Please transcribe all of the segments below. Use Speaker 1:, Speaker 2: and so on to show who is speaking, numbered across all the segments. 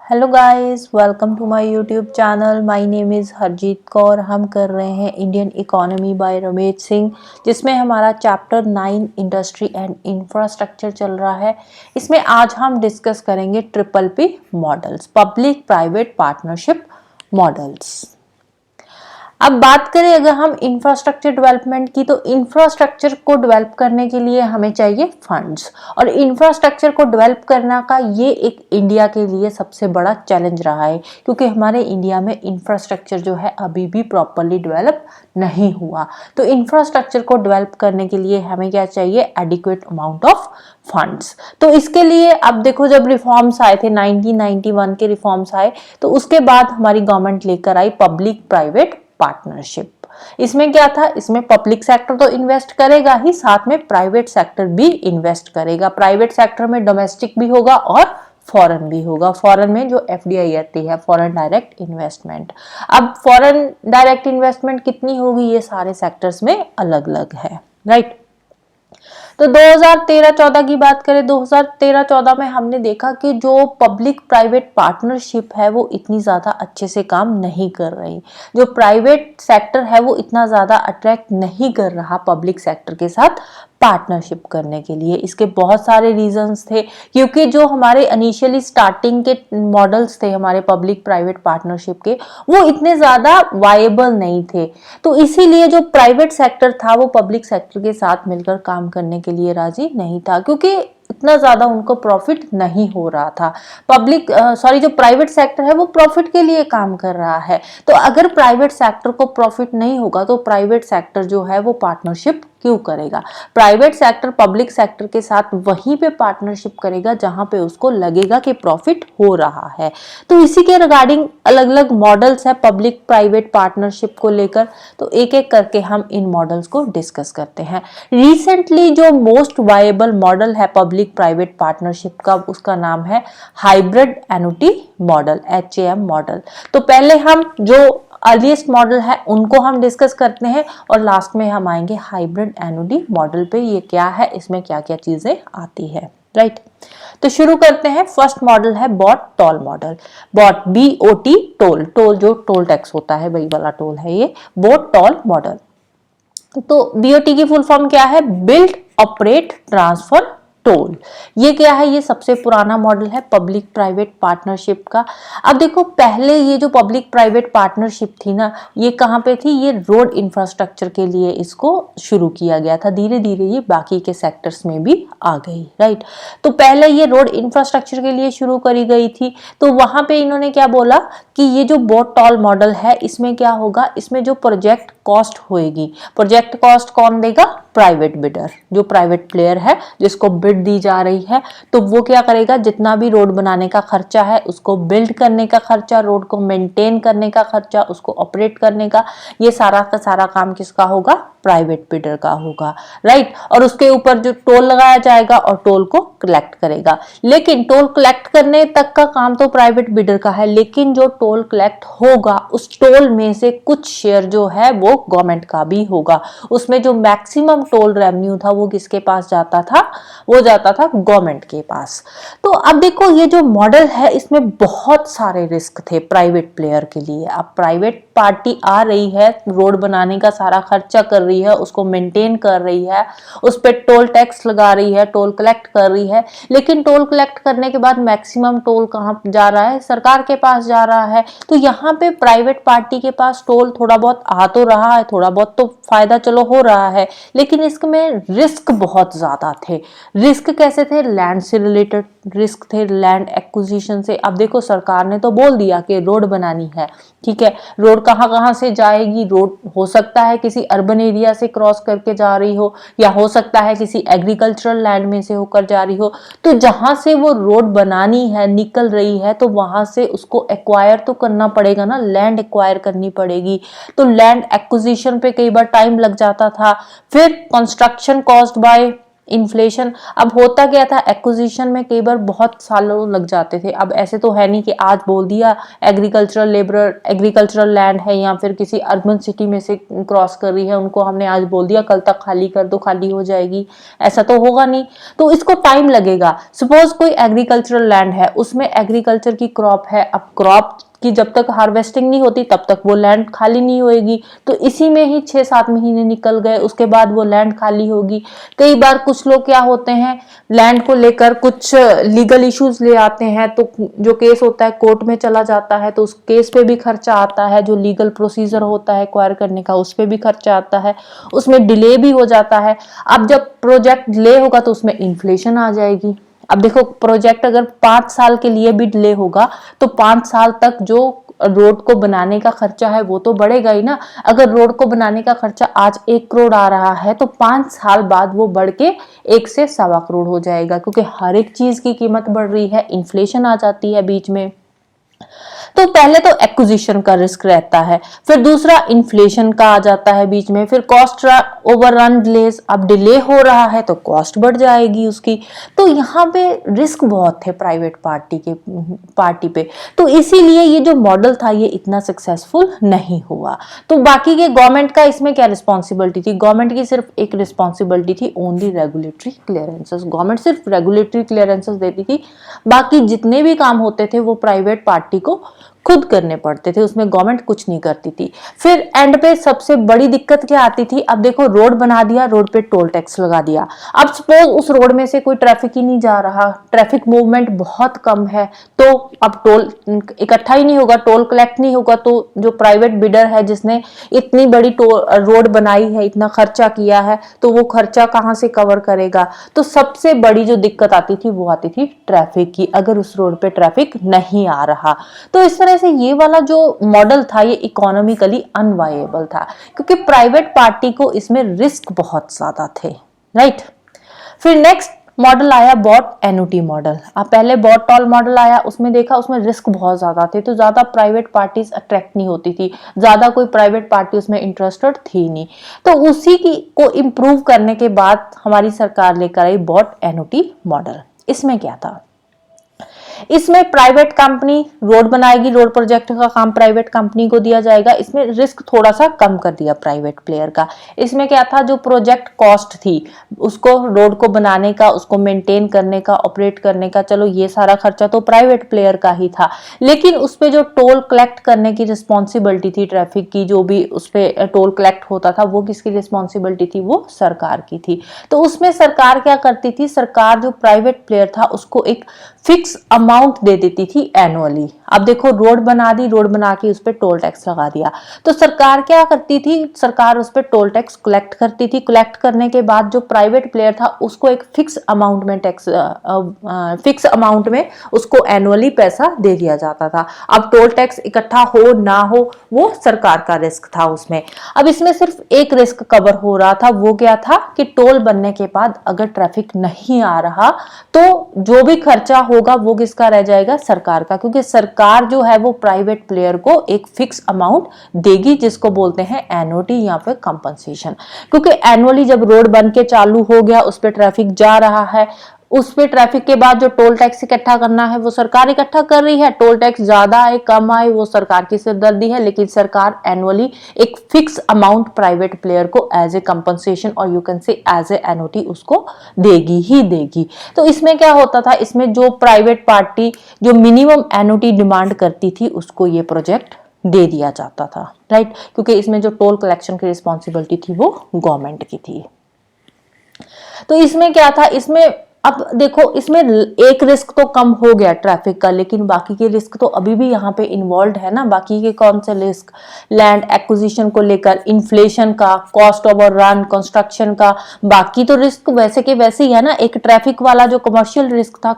Speaker 1: Hello guys, welcome to my YouTube channel. My name is Harjeet Kaur. हम कर रहे हैं Indian economy by Ramesh Singh, जिसमें हमारा चैप्टर 9 इंडस्ट्री एंड इंफ्रास्ट्रक्चर चल रहा है। इसमें आज हम डिस्कस करेंगे triple P models, public private partnership models. अब बात करें अगर हम इंफ्रास्ट्रक्चर डेवलपमेंट की, तो इंफ्रास्ट्रक्चर को डेवलप करने के लिए हमें चाहिए फंड्स, और इंफ्रास्ट्रक्चर को डेवलप करना का ये एक इंडिया के लिए सबसे बड़ा चैलेंज रहा है, क्योंकि हमारे इंडिया में इंफ्रास्ट्रक्चर जो है अभी भी प्रॉपरली डेवलप नहीं हुआ। तो इंफ्रास्ट्रक्चर को डेवलप करने के लिए हमें क्या चाहिए? Adequate amount of funds. तो इसके लिए अब देखो, जब रिफॉर्म्स आए थे 1991 के रिफॉर्म्स आए, तो उसके बाद हमारी गवर्नमेंट लेकर आई पब्लिक प्राइवेट पार्टनरशिप। इसमें क्या था? इसमें पब्लिक सेक्टर तो इन्वेस्ट करेगा ही, साथ में प्राइवेट सेक्टर भी इन्वेस्ट करेगा। प्राइवेट सेक्टर में डोमेस्टिक भी होगा और फॉरेन भी होगा। फॉरेन में जो एफडीआई आती है, फॉरेन डायरेक्ट इन्वेस्टमेंट। अब फॉरेन डायरेक्ट इन्वेस्टमेंट कितनी होगी, ये सारे सेक्टर्स में अलग अलग है, राइट। तो 2013-14 की बात करें, 2013-14 में हमने देखा कि जो पब्लिक प्राइवेट पार्टनरशिप है वो इतनी ज़्यादा अच्छे से काम नहीं कर रही। जो प्राइवेट सेक्टर है वो इतना ज़्यादा अट्रैक्ट नहीं कर रहा पब्लिक सेक्टर के साथ पार्टनरशिप करने के लिए। इसके बहुत सारे रीजंस थे, क्योंकि जो हमारे इनिशियली स्टार्टिंग के मॉडल्स थे हमारे पब्लिक प्राइवेट पार्टनरशिप के, वो इतने ज़्यादा वायबल नहीं थे। तो इसीलिए जो प्राइवेट सेक्टर था वो पब्लिक सेक्टर के साथ मिलकर काम करने के लिए राजी नहीं था, क्योंकि इतना ज्यादा उनको प्रॉफिट नहीं हो रहा था। जो प्राइवेट सेक्टर है वो प्रॉफिट के लिए काम कर रहा है। तो अगर प्राइवेट सेक्टर को प्रॉफिट नहीं होगा तो प्राइवेट सेक्टर जो है वो पार्टनरशिप क्यों करेगा? प्राइवेट सेक्टर पब्लिक सेक्टर के साथ वहीं पे पार्टनरशिप करेगा जहां पे उसको लगेगा कि प्रॉफिट हो रहा है। तो इसी के रिगार्डिंग अलग अलग मॉडल्स है पब्लिक प्राइवेट पार्टनरशिप को लेकर। तो एक एक करके हम इन मॉडल्स को डिस्कस करते हैं। रिसेंटली जो मोस्ट वायबल मॉडल है पब्लिक प्राइवेट पार्टनरशिप का, उसका नाम है hybrid annuity model, HAM model. तो पहले हम जो अर्लीस्ट मॉडल है उनको हम डिस्कस करते हैं, और लास्ट में हम आएंगे हाइब्रिड एनुटी मॉडल पे। ये क्या है, इसमें क्या क्या चीजें आती है, राइट। तो शुरू करते हैं। फर्स्ट मॉडल है BOT toll model. BOT, BOT, toll, toll जो टोल टैक्स होता है वही वाला टोल है ये, बॉट टोल मॉडल। तो BOT की फुल फॉर्म क्या है? Build operate transfer toll. ये क्या है? ये सबसे पुराना मॉडल है पब्लिक प्राइवेट पार्टनरशिप का। अब देखो, पहले ये जो पब्लिक प्राइवेट पार्टनरशिप थी ना, ये कहाँ पे थी? ये रोड इंफ्रास्ट्रक्चर के लिए इसको शुरू किया गया था। धीरे धीरे ये बाकी के सेक्टर्स में भी आ गई, राइट। तो पहले ये रोड इंफ्रास्ट्रक्चर के लिए शुरू करी गई थी। तो वहां पे इन्होंने क्या बोला कि ये जो बॉट टोल मॉडल है, इसमें क्या होगा? इसमें जो प्रोजेक्ट कॉस्ट होएगी, प्रोजेक्ट कॉस्ट कौन देगा? प्राइवेट बिडर, जो प्राइवेट प्लेयर है जिसको बिड दी जा रही है। तो वो क्या करेगा? जितना भी रोड बनाने का खर्चा है, उसको बिल्ड करने का खर्चा, रोड को मेंटेन करने का खर्चा, उसको ऑपरेट करने का, ये सारा का सारा काम किसका होगा? प्राइवेट बिडर का होगा, राइट। और उसके ऊपर जो टोल लगाया जाएगा और टोल को कलेक्ट करेगा। लेकिन टोल कलेक्ट करने तक का काम तो प्राइवेट बिडर का है, लेकिन जो टोल कलेक्ट होगा उस टोल में से कुछ शेयर जो है वो गवर्नमेंट का भी होगा। उसमें जो मैक्सिमम टोल रेवेन्यू था वो किसके पास जाता था? वो जाता था गवर्नमेंट के पास। तो अब देखो, ये जो मॉडल है इसमें बहुत सारे रिस्क थे प्राइवेट प्लेयर के लिए। अब प्राइवेट पार्टी आ रही है, रोड बनाने का सारा खर्चा कर रही है, उसको मेंटेन कर रही है, उस पर टोल टैक्स लगा रही है, टोल कलेक्ट कर रही है। लेकिन टोल कलेक्ट करने के बाद मैक्सिमम टोल कहाँ जा रहा है? सरकार के पास जा रहा है। तो यहाँ पे प्राइवेट पार्टी के पास टोल थोड़ा बहुत आ तो रहा है, थोड़ा बहुत तो फायदा चलो हो रहा है, लेकिन इसमें रिस्क बहुत ज्यादा थे। रिस्क कैसे थे? लैंड से रिलेटेड रिस्क थे, लैंड एक्विजिशन से। अब देखो, सरकार ने तो बोल दिया कि रोड बनानी है, ठीक है। रोड कहाँ कहाँ से जाएगी? रोड हो सकता है किसी अर्बन एरिया से क्रॉस करके जा रही हो, या हो सकता है किसी एग्रीकल्चरल लैंड में से होकर जा रही हो। तो जहां से वो रोड बनानी है, निकल रही है, तो वहां से उसको एक्वायर तो करना पड़ेगा ना, लैंड एक्वायर करनी पड़ेगी। तो लैंड एक्विजिशन पे कई बार टाइम लग जाता था। फिर कंस्ट्रक्शन कॉस्ट बाय इन्फ्लेशन। अब होता क्या था, एक्विजिशन में कई बार बहुत सालों लग जाते थे। अब ऐसे तो है नहीं कि आज बोल दिया एग्रीकल्चरल लेबर, एग्रीकल्चरल लैंड है या फिर किसी अर्बन सिटी में से क्रॉस कर रही है, उनको हमने आज बोल दिया कल तक खाली कर दो, खाली हो जाएगी, ऐसा तो होगा नहीं। तो इसको टाइम लगेगा। सपोज कोई एग्रीकल्चरल लैंड है, उसमें एग्रीकल्चर की क्रॉप है, अब क्रॉप कि जब तक हार्वेस्टिंग नहीं होती तब तक वो लैंड खाली नहीं होएगी। तो इसी में ही 6-7 महीने निकल गए, उसके बाद वो लैंड खाली होगी। कई बार कुछ लोग क्या होते हैं, लैंड को लेकर कुछ लीगल इश्यूज ले आते हैं, तो जो केस होता है कोर्ट में चला जाता है, तो उस केस पे भी खर्चा आता है, जो लीगल प्रोसीजर होता है एक्वायर करने का उस पे भी खर्चा आता है, उसमें डिले भी हो जाता है। अब जब प्रोजेक्ट डिले होगा तो उसमें इन्फ्लेशन आ जाएगी। अब देखो, प्रोजेक्ट अगर 5 साल के लिए भी डिले होगा तो 5 साल तक जो रोड को बनाने का खर्चा है वो तो बढ़ेगा ही ना। अगर रोड को बनाने का खर्चा आज 1 करोड़ आ रहा है तो 5 साल बाद वो बढ़ के 1 से 1.25 करोड़ हो जाएगा, क्योंकि हर एक चीज की कीमत बढ़ रही है, इन्फ्लेशन आ जाती है बीच में। तो पहले तो एक्विजिशन का रिस्क रहता है, फिर दूसरा इन्फ्लेशन का आ जाता है बीच में, फिर कॉस्ट ओवररन डिलेस। अब डिले हो रहा है तो कॉस्ट बढ़ जाएगी उसकी। तो यहाँ पे रिस्क बहुत थे प्राइवेट पार्टी पे। तो इसीलिए ये जो मॉडल था ये इतना सक्सेसफुल नहीं हुआ। तो बाकी के गवर्नमेंट का इसमें क्या रिस्पॉन्सिबिलिटी थी? गवर्नमेंट की सिर्फ एक रिस्पॉन्सिबिलिटी थी, ओनली रेगुलेटरी क्लियरेंसेस। गवर्नमेंट सिर्फ रेगुलेटरी क्लियरेंसेस देती थी, बाकी जितने भी काम होते थे वो प्राइवेट पार्टी को खुद करने पड़ते थे, उसमें गवर्नमेंट कुछ नहीं करती थी। फिर एंड पे सबसे बड़ी दिक्कत क्या आती थी? अब देखो, रोड बना दिया, रोड पे टोल टैक्स लगा दिया। अब सपोज उस रोड में से कोई ट्रैफिक ही नहीं जा रहा, ट्रैफिक मूवमेंट बहुत कम है, तो अब टोल इकट्ठा ही नहीं होगा, टोल कलेक्ट नहीं होगा, तो जो प्राइवेट बिडर है जिसने इतनी बड़ी रोड बनाई है, इतना खर्चा किया है, तो वो खर्चा कहाँ से कवर करेगा? तो सबसे बड़ी जो दिक्कत आती थी वो आती थी ट्रैफिक की, अगर उस रोड पे ट्रैफिक नहीं आ रहा। तो इस तरह से ये वाला जो मॉडल था ये इकोनॉमिकली अनवायबल था, क्योंकि प्राइवेट पार्टी को इसमें रिस्क बहुत ज्यादा थे, राइट। फिर नेक्स्ट मॉडल आया बॉट एन्युटी मॉडल। अब पहले बॉट टॉल मॉडल आया, उसमें देखा उसमें रिस्क बहुत ज्यादा थे, तो ज्यादा प्राइवेट पार्टीज अट्रैक्ट नहीं होती थी, ज्यादा कोई प्राइवेट पार्टी उसमें इंटरेस्टेड थी नहीं। तो उसी की को इम्प्रूव करने के बाद हमारी सरकार लेकर आई बॉट एन्युटी मॉडल। इसमें क्या था? इसमें प्राइवेट कंपनी रोड बनाएगी, रोड प्रोजेक्ट का काम प्राइवेट कंपनी को दिया जाएगा। इसमें रिस्क थोड़ा सा कम कर दिया प्राइवेट प्लेयर का। इसमें क्या था, जो प्रोजेक्ट कॉस्ट थी उसको, रोड को बनाने का, उसको मेंटेन करने का, ऑपरेट करने का, चलो ये सारा खर्चा तो प्राइवेट प्लेयर का ही था, लेकिन उस पे जो टोल कलेक्ट करने की रिस्पॉन्सिबिलिटी थी, ट्रैफिक की जो भी उस पे टोल कलेक्ट होता था, वो किसकी रिस्पॉन्सिबिलिटी थी? वो सरकार की थी। तो उसमें सरकार क्या करती थी? सरकार जो प्राइवेट प्लेयर था उसको एक फिक्स अमाउंट दे देती थी एनुअली। अब देखो, रोड बना दी, रोड बना के उस पर टोल टैक्स लगा दिया, तो सरकार क्या करती थी? सरकार उस पर टोल टैक्स कलेक्ट करती थी। कलेक्ट करने के बाद जो प्राइवेट प्लेयर था उसको एक फिक्स अमाउंट में फिक्स अमाउंट में उसको एनुअली पैसा दे दिया जाता था। अब टोल टैक्स इकट्ठा हो ना हो वो सरकार का रिस्क था उसमें। अब इसमें सिर्फ एक रिस्क कवर हो रहा था, वो क्या था कि टोल बनने के बाद अगर ट्रैफिक नहीं आ रहा तो जो भी खर्चा होगा वो किसका रह जाएगा? सरकार का, क्योंकि सरकार जो है वो प्राइवेट प्लेयर को एक फिक्स अमाउंट देगी, जिसको बोलते हैं एनओटी या फिर कंपनसेशन। क्योंकि एनुअली जब रोड बन के चालू हो गया, उस पर ट्रैफिक जा रहा है, उस पे ट्रैफिक के बाद जो टोल टैक्स इकट्ठा करना है वो सरकार इकट्ठा कर रही है। टोल टैक्स ज्यादा आए कम आए वो सरकार की सिरदर्दी है, लेकिन सरकार एनुअली एक फिक्स अमाउंट प्राइवेट प्लेयर को एज ए कंपनसेशन और you can say as a annuity उसको देगी ही देगी। तो इसमें क्या होता था? इसमें जो प्राइवेट पार्टी जो मिनिमम एनओटी डिमांड करती थी उसको ये प्रोजेक्ट दे दिया जाता था, राइट। क्योंकि इसमें जो टोल कलेक्शन की रिस्पॉन्सिबिलिटी थी वो गवर्नमेंट की थी। तो इसमें क्या था? इसमें अब देखो, इसमें एक रिस्क तो कम हो गया ट्रैफिक का, लेकिन बाकी के रिस्क तो अभी भी यहाँ पे इन्वॉल्व है ना। बाकी के कौन से रिस्क? लैंड एक्विजिशन को लेकर, इन्फ्लेशन का, कॉस्ट ओवररन, कंस्ट्रक्शन का, बाकी तो रिस्क वैसे के वैसे ही है ना। एक ट्रैफिक वाला जो कमर्शियल रिस्क था,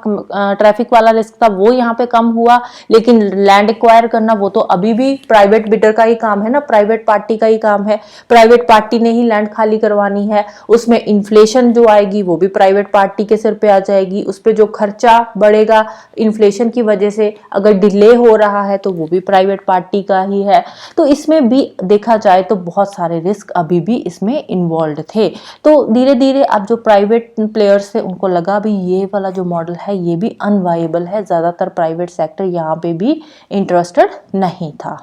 Speaker 1: ट्रैफिक वाला रिस्क था, वो यहाँ पे कम हुआ, लेकिन लैंड एक्वायर करना वो तो अभी भी प्राइवेट बिडर का ही काम है ना, प्राइवेट पार्टी का ही काम है। प्राइवेट पार्टी ने ही लैंड खाली करवानी है। उसमें इन्फ्लेशन जो आएगी वो भी प्राइवेट पार्टी के सिर एक्सपेंडिचर पे आ जाएगी, उस पर जो खर्चा बढ़ेगा इन्फ्लेशन की वजह से, अगर डिले हो रहा है तो वो भी प्राइवेट पार्टी का ही है। तो इसमें भी देखा जाए तो बहुत सारे रिस्क अभी भी इसमें इन्वॉल्व थे। तो धीरे धीरे अब जो प्राइवेट प्लेयर्स थे उनको लगा भी ये वाला जो मॉडल है ये भी अनवाइबल है, ज़्यादातर प्राइवेट सेक्टर यहाँ पे भी इंटरेस्टेड नहीं था।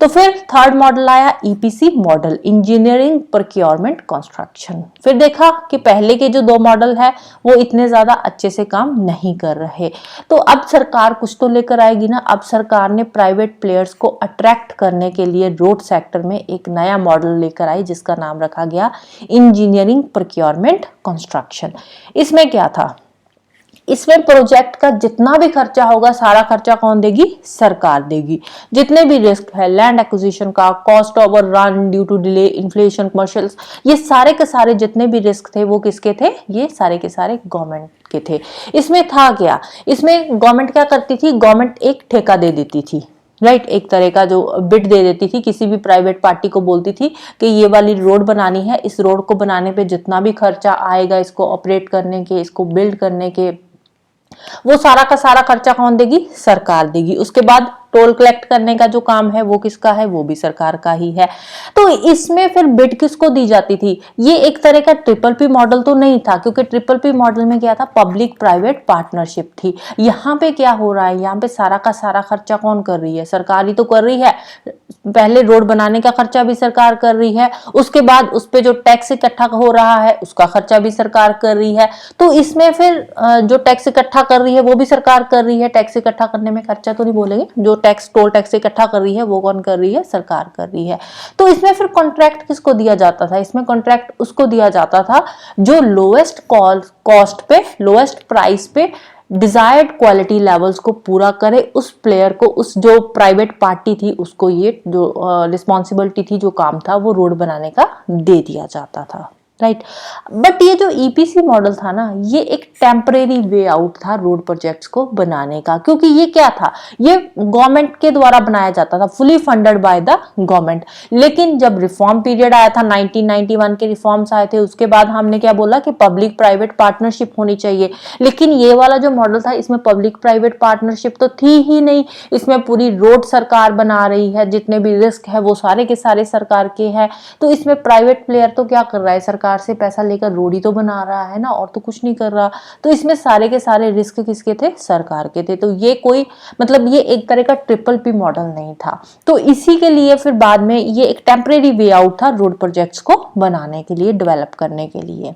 Speaker 1: तो फिर थर्ड मॉडल आया EPC model, engineering procurement construction. फिर देखा कि पहले के जो दो मॉडल है वो इतने ज्यादा अच्छे से काम नहीं कर रहे, तो अब सरकार कुछ तो लेकर आएगी ना। अब सरकार ने प्राइवेट प्लेयर्स को अट्रैक्ट करने के लिए रोड सेक्टर में एक नया मॉडल लेकर आई जिसका नाम रखा गया इंजीनियरिंग प्रोक्योरमेंट कंस्ट्रक्शन। इसमें क्या था, इसमें प्रोजेक्ट का जितना भी खर्चा होगा सारा खर्चा कौन देगी, सरकार देगी। जितने भी रिस्क है, लैंड एक्विजिशन का, cost overrun due to delay, inflation, commercials, ये सारे के सारे जितने भी रिस्क थे वो किसके थे, ये सारे के सारे गवर्नमेंट के थे। इसमें था क्या, इसमें गवर्नमेंट क्या करती थी, गवर्नमेंट एक ठेका दे देती थी, राइट, एक तरह का जो बिड दे देती थी, किसी भी प्राइवेट पार्टी को बोलती थी कि ये वाली रोड बनानी है, इस रोड को बनाने पे जितना भी खर्चा आएगा, इसको ऑपरेट करने के, इसको बिल्ड करने के, वो सारा का सारा खर्चा कौन देगी, सरकार देगी। उसके बाद टोल कलेक्ट करने का जो काम है वो किसका है, वो भी सरकार का ही है। तो इसमें फिर बिड किसको दी जाती थी, ये एक तरह का ट्रिपल पी मॉडल तो नहीं था, क्योंकि ट्रिपल पी मॉडल में क्या था, पब्लिक प्राइवेट पार्टनरशिप थी। यहाँ पे क्या हो रहा है, यहाँ पे सारा का सारा खर्चा कौन कर रही है, सरकार ही तो कर रही है। पहले रोड बनाने का खर्चा भी सरकार कर रही है, उसके बाद उस पे जो टैक्स इकट्ठा हो रहा है उसका खर्चा भी सरकार कर रही है। तो इसमें फिर जो टैक्स इकट्ठा कर रही है वो भी सरकार कर रही है। टैक्स इकट्ठा करने में खर्चा तो नहीं बोलेंगे, जो टैक्स टोल टैक्स इकट्ठा कर रही है वो कौन कर रही है, सरकार कर रही है। तो इसमें फिर कॉन्ट्रैक्ट किसको दिया जाता था, इसमें कॉन्ट्रैक्ट उसको दिया जाता था जो लोएस्ट कॉस्ट पे, लोएस्ट प्राइस पे डिजायर्ड क्वालिटी लेवल्स को पूरा करे। उस प्लेयर को, उस जो प्राइवेट पार्टी थी उसको ये जो रिस्पॉन्सिबिलिटी थी, जो काम था वो रोड बनाने का दे दिया जाता था, राइट। बट ये जो ईपीसी मॉडल था ना, ये एक टेम्परेरी वे आउट था रोड प्रोजेक्ट्स को बनाने का, क्योंकि ये क्या था, ये गवर्नमेंट के द्वारा बनाया जाता था, fully funded by the government. लेकिन जब रिफॉर्म पीरियड आया था, 1991 के रिफॉर्म्स आए थे, उसके बाद हमने क्या बोला कि पब्लिक प्राइवेट पार्टनरशिप होनी चाहिए। लेकिन ये वाला जो मॉडल था इसमें पब्लिक प्राइवेट पार्टनरशिप तो थी ही नहीं, इसमें पूरी रोड सरकार बना रही है, जितने भी रिस्क है वो सारे के सारे सरकार के हैं। तो इसमें प्राइवेट प्लेयर तो क्या कर रहा है, सरकार से पैसा लेकर रोड ही तो बना रहा है ना, और तो कुछ नहीं कर रहा। तो इसमें सारे के सारे रिस्क किसके थे, सरकार के थे। तो ये कोई मतलब ये एक तरह का ट्रिपल पी मॉडल नहीं था। तो इसी के लिए फिर बाद में ये एक टेम्परेरी वे आउट था रोड प्रोजेक्ट्स को बनाने के लिए, डेवलप करने के लिए।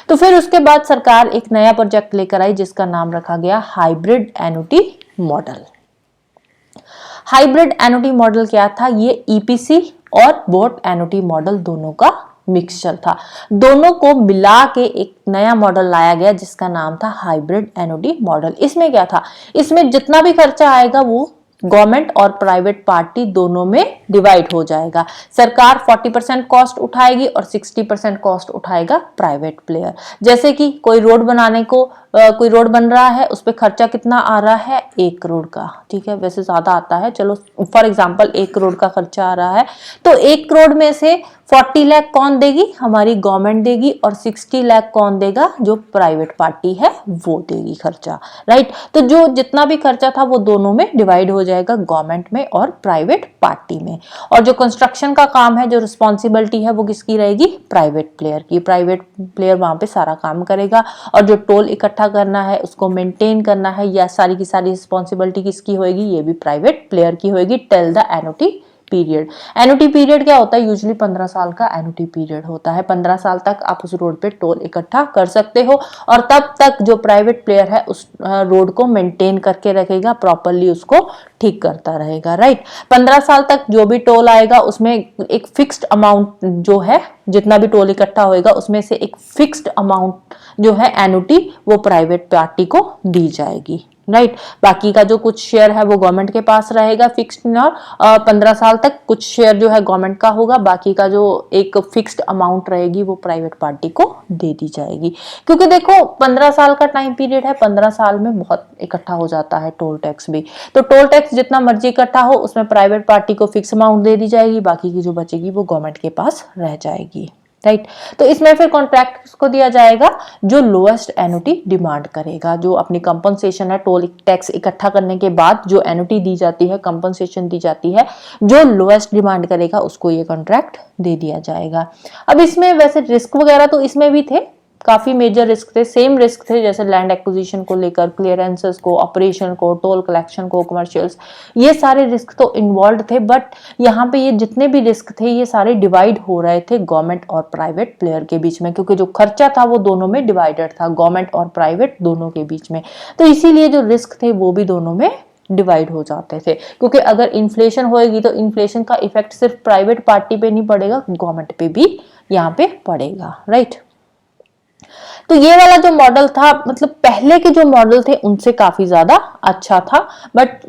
Speaker 1: तो फिर उसके बाद सरकार एक नया प्रोजेक्ट लेकर आई जिसका नाम रखा गया hybrid annuity model. Hybrid annuity model क्या था, ये ईपीसी और बोट एनुटी मॉडल दोनों का मिक्सचर था। दोनों को मिला के एक नया मॉडल लाया गया जिसका नाम था हाइब्रिड एनुटी मॉडल। इसमें क्या था, इसमें जितना भी खर्चा आएगा वो गवर्नमेंट और प्राइवेट पार्टी दोनों में डिवाइड हो जाएगा। सरकार 40% कॉस्ट उठाएगी और 60% कॉस्ट उठाएगा प्राइवेट प्लेयर। जैसे कि कोई रोड बनाने को कोई रोड बन रहा है, उस पर खर्चा कितना आ रहा है, 1 करोड़ का, ठीक है, वैसे ज्यादा आता है, चलो फॉर एग्जांपल 1 करोड़ का खर्चा आ रहा है। तो 1 करोड़ में से 40 लाख कौन देगी, हमारी गवर्नमेंट देगी, और 60 लाख कौन देगा, जो प्राइवेट पार्टी है वो देगी खर्चा, राइट। तो जो जितना भी खर्चा था वो दोनों में डिवाइड हो जाएगा, गवर्नमेंट में और प्राइवेट पार्टी में। और जो कंस्ट्रक्शन का काम है, जो रिस्पॉन्सिबिलिटी है वो किसकी रहेगी, प्राइवेट प्लेयर की। प्राइवेट प्लेयर वहां पे सारा काम करेगा, और जो टोल इकट्ठा करना है, उसको मेंटेन करना है, या सारी की सारी रिस्पॉन्सिबिलिटी किसकी होगी, ये भी प्राइवेट प्लेयर की होगी till the annuity period. Annuity period क्या होता है, यूजुअली 15 साल का एनुटी पीरियड होता है। 15 साल तक आप उस रोड पे टोल इकट्ठा कर सकते हो, और तब तक जो प्राइवेट प्लेयर है उस रोड को मेंटेन करके रखेगा, प्रॉपरली उसको ठीक करता रहेगा, राइट। 15 साल तक जो भी टोल आएगा उसमें एक फिक्स्ड अमाउंट जो है, जितना भी टोल इकट्ठा होएगा उसमें से एक फिक्स्ड अमाउंट जो है एनुटी वो प्राइवेट पार्टी को दी जाएगी, राइट। बाकी का जो कुछ शेयर है वो गवर्नमेंट के पास रहेगा फिक्स्ड, और 15 साल तक कुछ शेयर जो है गवर्नमेंट का होगा, बाकी का जो एक फिक्स्ड अमाउंट रहेगी वो प्राइवेट पार्टी को दे दी जाएगी। क्योंकि देखो 15 साल का टाइम पीरियड है, 15 साल में बहुत इकट्ठा हो जाता है टोल टैक्स भी। तो टोल टैक्स जितना मर्जी इकट्ठा हो उसमें प्राइवेट पार्टी को फिक्स अमाउंट दे दी जाएगी, बाकी की जो बचेगी वो गवर्नमेंट के पास रह जाएगी। राइट। तो इसमें फिर कॉन्ट्रैक्ट किसको दिया जाएगा, जो लोएस्ट एन्युटी डिमांड करेगा, जो अपनी कंपनसेशन है टोल टैक्स इकट्ठा करने के बाद जो एन्युटी दी जाती है, कंपनसेशन दी जाती है, जो लोएस्ट डिमांड करेगा उसको ये कॉन्ट्रैक्ट दे दिया जाएगा। अब इसमें वैसे रिस्क वगैरह तो इसमें भी थे, काफी मेजर रिस्क थे, सेम रिस्क थे जैसे लैंड एक्विजिशन को लेकर, क्लियरेंसेस को, ऑपरेशन को, टोल कलेक्शन को, कमर्शियल्स, ये सारे रिस्क तो इन्वॉल्व थे। बट यहाँ पे ये जितने भी रिस्क थे ये सारे डिवाइड हो रहे थे गवर्नमेंट और प्राइवेट प्लेयर के बीच में, क्योंकि जो खर्चा था वो दोनों में डिवाइडेड था, गवर्नमेंट और प्राइवेट दोनों के बीच में। तो इसीलिए जो रिस्क थे वो भी दोनों में डिवाइड हो जाते थे, क्योंकि अगर इन्फ्लेशन होएगी तो इन्फ्लेशन का इफेक्ट सिर्फ प्राइवेट पार्टी पे नहीं पड़ेगा, गवर्नमेंट पे भी यहाँ पे पड़ेगा, राइट। तो ये वाला जो मॉडल था, मतलब पहले के जो मॉडल थे उनसे काफी ज्यादा अच्छा था, बट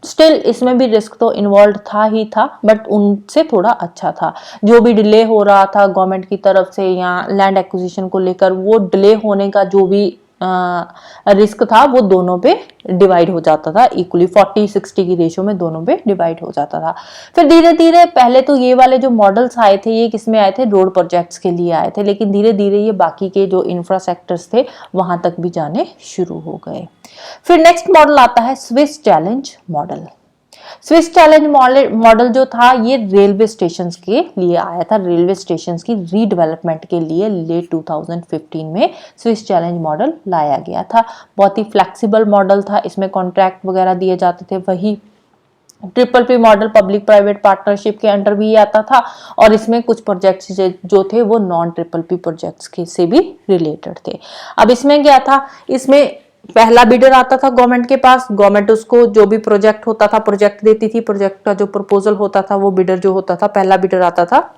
Speaker 1: स्टिल इसमें भी रिस्क तो इन्वॉल्व था ही था, बट उनसे थोड़ा अच्छा था। जो भी डिले हो रहा था गवर्नमेंट की तरफ से या लैंड एक्विजिशन को लेकर, वो डिले होने का जो भी रिस्क था वो दोनों पे डिवाइड हो जाता था इक्वली, 40-60 की रेशो में दोनों पे डिवाइड हो जाता था। फिर धीरे धीरे पहले तो ये वाले जो मॉडल्स आए थे ये किस में आए थे, रोड प्रोजेक्ट्स के लिए आए थे, लेकिन धीरे धीरे ये बाकी के जो इंफ्रास्ट्रक्चर्स थे वहां तक भी जाने शुरू हो गए। फिर नेक्स्ट मॉडल आता है Swiss challenge model. Swiss challenge model जो था ये रेलवे स्टेशंस के लिए आया था, रेलवे स्टेशंस की रीडेवलपमेंट के लिए लेट 2015 में स्विस चैलेंज मॉडल लाया गया था। बहुत ही फ्लेक्सिबल मॉडल था, इसमें कॉन्ट्रैक्ट वगैरह दिए जाते थे, वही triple P model public private partnership के अंडर भी आता था, और इसमें कुछ प्रोजेक्ट्स जो थे वो नॉन ट्रिपल पी प्रोजेक्ट्स के से भी रिलेटेड थे। अब इसमें क्या था, इसमें पहला बिडर आता था गवर्नमेंट के पास, गवर्नमेंट उसको जो भी प्रोजेक्ट होता था प्रोजेक्ट देती थी, प्रोजेक्ट का जो प्रपोजल होता था वो बिडर जो होता था, पहला बिडर आता था,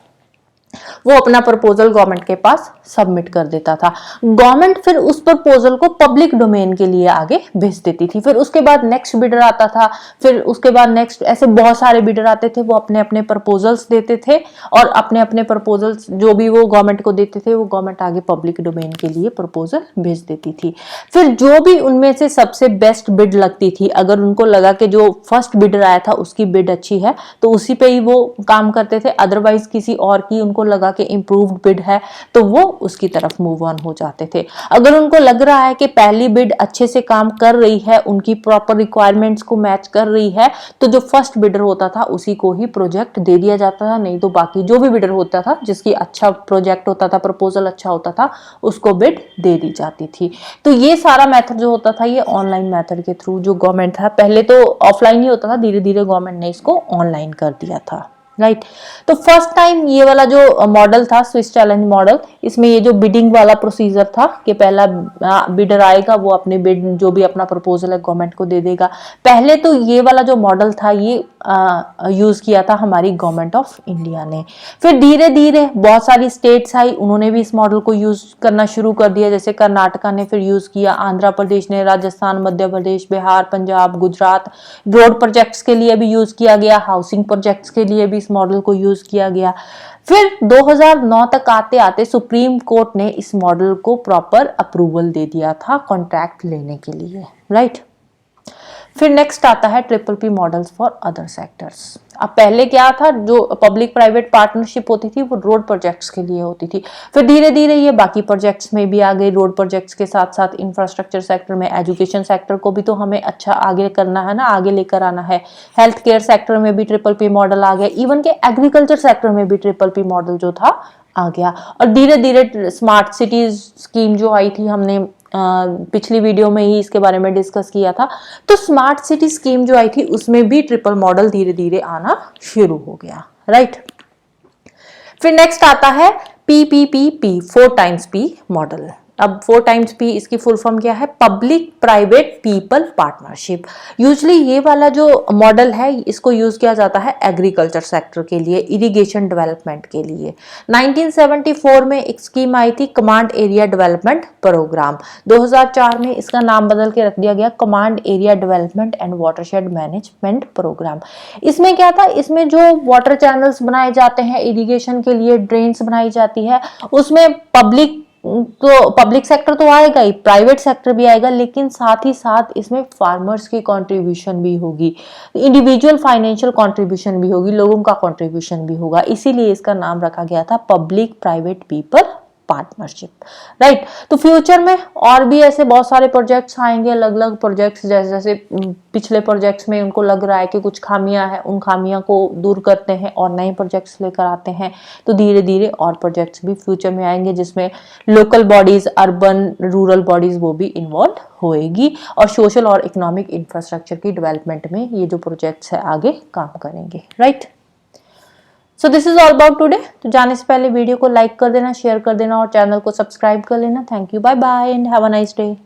Speaker 1: वो अपना प्रपोजल गवर्नमेंट के पास सबमिट कर देता था। गवर्नमेंट फिर उस प्रपोजल को पब्लिक डोमेन के लिए आगे भेज देती थी। फिर उसके बाद नेक्स्ट बिडर आता था, फिर उसके बाद नेक्स्ट, ऐसे बहुत सारे बिडर आते थे, वो अपने अपने प्रपोजल्स देते थे, और अपने अपने प्रपोजल्स जो भी वो गवर्नमेंट को देते थे वो गवर्नमेंट आगे पब्लिक डोमेन के लिए प्रपोजल भेज देती थी। फिर जो भी उनमें से सबसे बेस्ट बिड लगती थी, अगर उनको लगा कि जो फर्स्ट बिडर आया था उसकी बिड अच्छी है तो उसी पे ही वो काम करते थे, अदरवाइज किसी और की उनको लगा कि इम्प्रूव्ड बिड है तो वो उसकी तरफ मूव ऑन हो जाते थे। अगर उनको लग रहा है कि पहली बिड अच्छे से काम कर रही है, उनकी प्रॉपर रिक्वायरमेंट्स को मैच कर रही है, तो जो फर्स्ट बिडर होता था उसी को ही प्रोजेक्ट दे दिया जाता था, नहीं तो बाकी जो भी बिडर होता था जिसकी अच्छा प्रोजेक्ट होता था, प्रपोजल अच्छा होता था, उसको बिड दे दी जाती थी। तो ये सारा मेथड जो होता था ये ऑनलाइन मेथड के थ्रू जो गवर्नमेंट था, पहले तो ऑफलाइन ही होता था, धीरे धीरे गवर्नमेंट ने इसको ऑनलाइन कर दिया था, राइट। तो फर्स्ट टाइम ये वाला जो मॉडल था स्विस चैलेंज मॉडल, इसमें ये जो बिडिंग वाला प्रोसीजर था कि पहला बिडर आएगा वो अपने बिड जो भी अपना प्रपोजल है गवर्नमेंट को दे देगा। पहले तो ये वाला जो मॉडल था ये यूज किया था हमारी गवर्नमेंट ऑफ इंडिया ने। फिर धीरे धीरे बहुत सारी स्टेट्स आई, उन्होंने भी इस मॉडल को यूज करना शुरू कर दिया, जैसे कर्नाटका ने फिर यूज किया, आंध्र प्रदेश ने, राजस्थान, मध्य प्रदेश, बिहार, पंजाब, गुजरात। रोड प्रोजेक्ट्स के लिए भी यूज किया गया, हाउसिंग प्रोजेक्ट्स के लिए भी इस मॉडल को यूज किया गया। फिर 2009 तक आते आते सुप्रीम कोर्ट ने इस मॉडल को प्रॉपर अप्रूवल दे दिया था कॉन्ट्रैक्ट लेने के लिए, राइट। फिर नेक्स्ट आता है triple P models for other sectors. अब पहले क्या था, जो पब्लिक प्राइवेट पार्टनरशिप होती थी वो रोड प्रोजेक्ट्स के लिए होती थी, फिर धीरे धीरे ये बाकी प्रोजेक्ट्स में भी आ गई। रोड प्रोजेक्ट्स के साथ साथ इंफ्रास्ट्रक्चर सेक्टर में, एजुकेशन सेक्टर को भी तो हमें अच्छा आगे करना है ना, आगे लेकर आना है। हेल्थ केयर सेक्टर में भी ट्रिपल पी मॉडल आ गया, इवन के एग्रीकल्चर सेक्टर में भी ट्रिपल पी मॉडल जो था आ गया। और धीरे धीरे स्मार्ट सिटीज स्कीम जो आई थी, हमने पिछली वीडियो में ही इसके बारे में डिस्कस किया था, तो स्मार्ट सिटी स्कीम जो आई थी उसमें भी ट्रिपल मॉडल धीरे धीरे आना शुरू हो गया, राइट। फिर नेक्स्ट आता है PPPP, 4 टाइम्स P मॉडल। अब 4 टाइम्स P इसकी फुल फॉर्म क्या है, public private people partnership. Usually ये वाला जो मॉडल है इसको यूज किया जाता है एग्रीकल्चर सेक्टर के लिए, इरिगेशन डेवलपमेंट के लिए। 1974 में एक स्कीम आई थी कमांड एरिया डेवलपमेंट प्रोग्राम, 2004 में इसका नाम बदल के रख दिया गया command area development and watershed management programme. इसमें क्या था, इसमें जो वाटर चैनल्स बनाए जाते हैं इरिगेशन के लिए, ड्रेन्स बनाई जाती है, उसमें पब्लिक तो पब्लिक सेक्टर तो आएगा ही, प्राइवेट सेक्टर भी आएगा, लेकिन साथ ही साथ इसमें फार्मर्स की कंट्रीब्यूशन भी होगी, इंडिविजुअल फाइनेंशियल कंट्रीब्यूशन भी होगी, लोगों का कंट्रीब्यूशन भी होगा। इसीलिए इसका नाम रखा गया था public private people partnership, right. तो फ्यूचर में और भी ऐसे बहुत सारे प्रोजेक्ट्स आएंगे, अलग अलग प्रोजेक्ट्स, जैसे जैसे पिछले प्रोजेक्ट्स में उनको लग रहा है कि कुछ खामियां हैं, उन खामियां को दूर करते हैं और नए प्रोजेक्ट्स लेकर आते हैं। तो धीरे धीरे और प्रोजेक्ट्स भी फ्यूचर में आएंगे, जिसमें local bodies, urban rural bodies वो भी इन्वॉल्व होएगी, और सोशल और इकोनॉमिक इंफ्रास्ट्रक्चर की डेवलपमेंट में ये जो प्रोजेक्ट्स है आगे काम करेंगे, right. So this is all about today. तो जाने से पहले वीडियो को लाइक कर देना, शेयर कर देना और चैनल को सब्सक्राइब कर लेना। Thank you, bye bye and have a nice day.